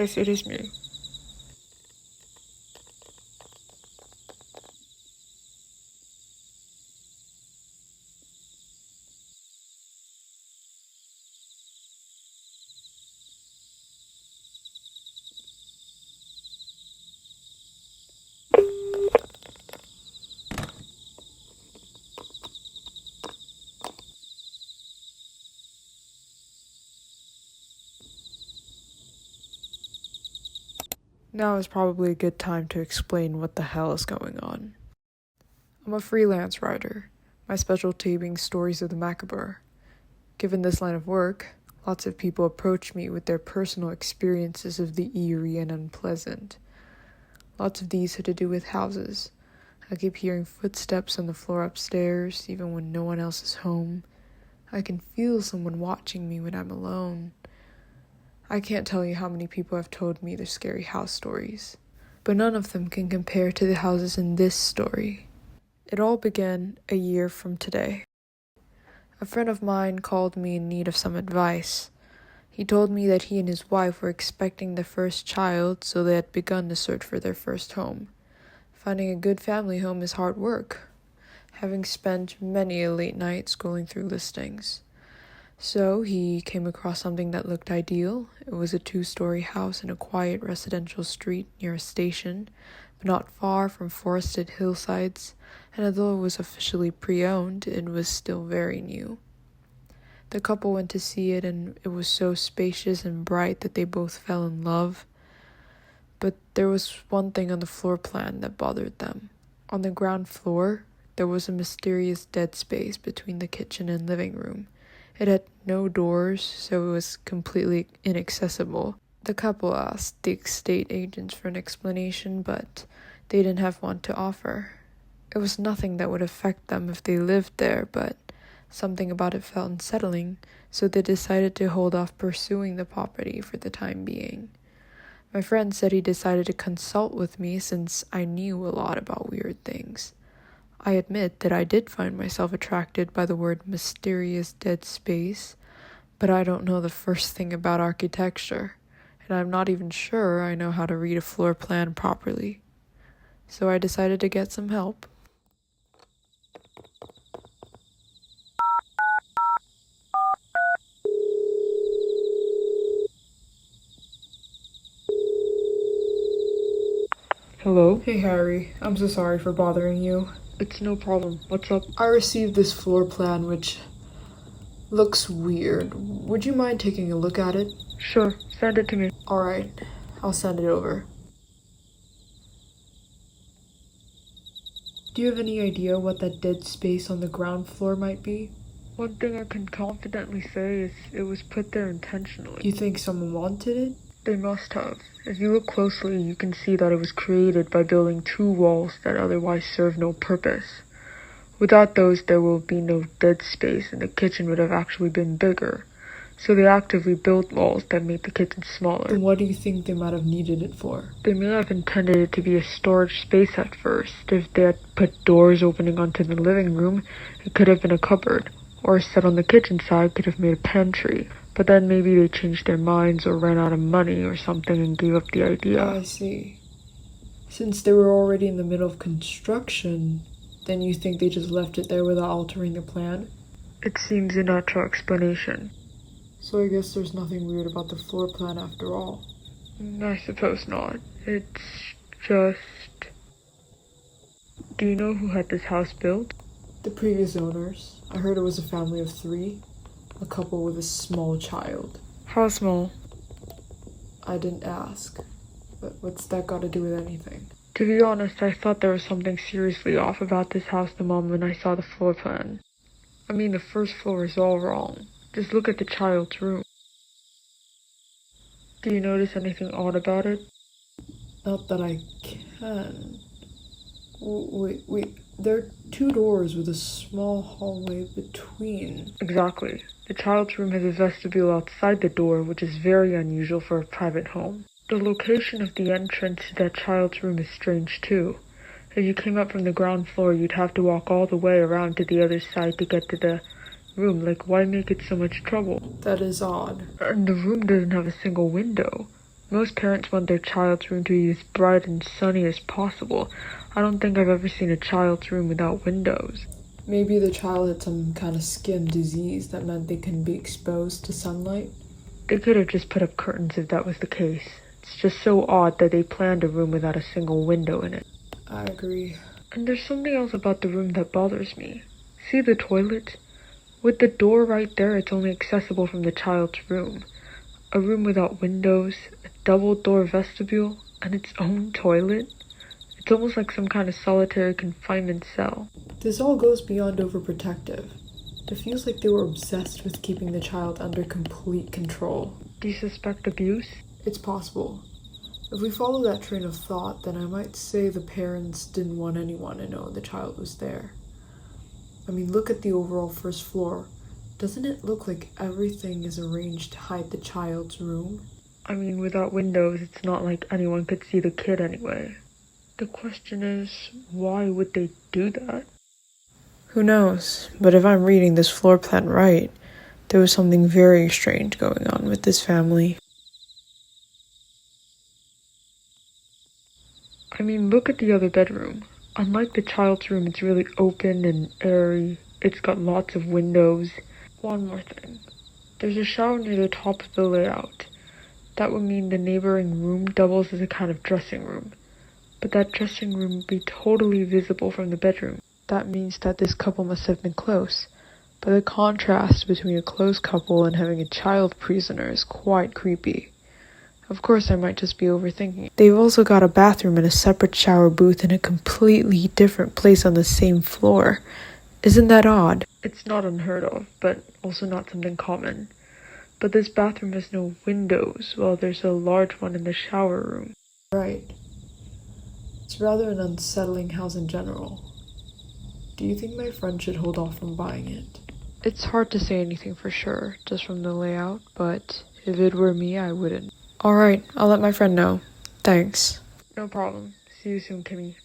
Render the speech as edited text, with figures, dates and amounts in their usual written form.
Yes, it is me. Now is probably a good time to explain what the hell is going on. I'm a freelance writer, my specialty being stories of the macabre. Given this line of work, lots of people approach me with their personal experiences of the eerie and unpleasant. Lots of these had to do with houses. I keep hearing footsteps on the floor upstairs, even when no one else is home. I can feel someone watching me when I'm alone. I can't tell you how many people have told me their scary house stories, but none of them can compare to the houses in this story. It all began a year from today. A friend of mine called me in need of some advice. He told me that he and his wife were expecting their first child, so they had begun to search for their first home. Finding a good family home is hard work, having spent many a late night scrolling through listings. So he came across something that looked ideal. It was a 2-story house in a quiet residential street near a station, but not far from forested hillsides, and although it was officially pre-owned, it was still very new. The couple went to see it, and it was so spacious and bright that they both fell in love. But there was one thing on the floor plan that bothered them. On the ground floor, there was a mysterious dead space between the kitchen and living room. It had no doors, so it was completely inaccessible. The couple asked the estate agents for an explanation, but they didn't have one to offer. It was nothing that would affect them if they lived there, but something about it felt unsettling, so they decided to hold off pursuing the property for the time being. My friend said he decided to consult with me since I knew a lot about weird things. I admit that I did find myself attracted by the word mysterious dead space, but I don't know the first thing about architecture, and I'm not even sure I know how to read a floor plan properly. So I decided to get some help. Hello? Hey Harry, I'm so sorry for bothering you. It's no problem. What's up? I received this floor plan which looks weird. Would you mind taking a look at it? Sure, send it to me. Alright, I'll send it over. Do you have any idea what that dead space on the ground floor might be? One thing I can confidently say is it was put there intentionally. You think someone wanted it? They must have. If you look closely, you can see that it was created by building 2 walls that otherwise serve no purpose. Without those, there will be no dead space, and the kitchen would have actually been bigger. So they actively built walls that made the kitchen smaller. And what do you think they might have needed it for? They may have intended it to be a storage space at first. If they had put doors opening onto the living room, it could have been a cupboard. Or set on the kitchen side could have made a pantry. But then maybe they changed their minds or ran out of money or something and gave up the idea. I see. Since they were already in the middle of construction, then you think they just left it there without altering the plan? It seems a natural explanation. So I guess there's nothing weird about the floor plan after all. I suppose not. It's just... Do you know who had this house built? The previous owners. I heard it was a family of 3. A couple with a small child. How small? I didn't ask. But what's that got to do with anything? To be honest, I thought there was something seriously off about this house the moment I saw the floor plan. I mean, the first floor is all wrong. Just look at the child's room. Do you notice anything odd about it? Not that I can. Wait. There are 2 doors with a small hallway between. Exactly. The child's room has a vestibule outside the door, which is very unusual for a private home. The location of the entrance to that child's room is strange too. If you came up from the ground floor, you'd have to walk all the way around to the other side to get to the room. Like, why make it so much trouble? That is odd. And the room doesn't have a single window. Most parents want their child's room to be as bright and sunny as possible. I don't think I've ever seen a child's room without windows. Maybe the child had some kind of skin disease that meant they couldn't be exposed to sunlight. They could have just put up curtains if that was the case. It's just so odd that they planned a room without a single window in it. I agree. And there's something else about the room that bothers me. See the toilet? With the door right there, it's only accessible from the child's room. A room without windows, a double-door vestibule, and its own toilet? It's almost like some kind of solitary confinement cell. This all goes beyond overprotective. It feels like they were obsessed with keeping the child under complete control. Do you suspect abuse? It's possible. If we follow that train of thought, then I might say the parents didn't want anyone to know the child was there. I mean, look at the overall first floor. Doesn't it look like everything is arranged to hide the child's room? I mean, without windows, it's not like anyone could see the kid anyway. The question is, why would they do that? Who knows? But if I'm reading this floor plan right, there was something very strange going on with this family. I mean, look at the other bedroom. Unlike the child's room, it's really open and airy. It's got lots of windows. One more thing. There's a shower near the top of the layout. That would mean the neighboring room doubles as a kind of dressing room. But that dressing room would be totally visible from the bedroom. That means that this couple must have been close. But the contrast between a close couple and having a child prisoner is quite creepy. Of course, I might just be overthinking it. They've also got a bathroom and a separate shower booth in a completely different place on the same floor. Isn't that odd? It's not unheard of, but also not something common. But this bathroom has no windows, while there's a large one in the shower room. Right. It's rather an unsettling house in general. Do you think my friend should hold off from buying it? It's hard to say anything for sure, just from the layout, but if it were me, I wouldn't. Alright, I'll let my friend know. Thanks. No problem. See you soon, Kimmy.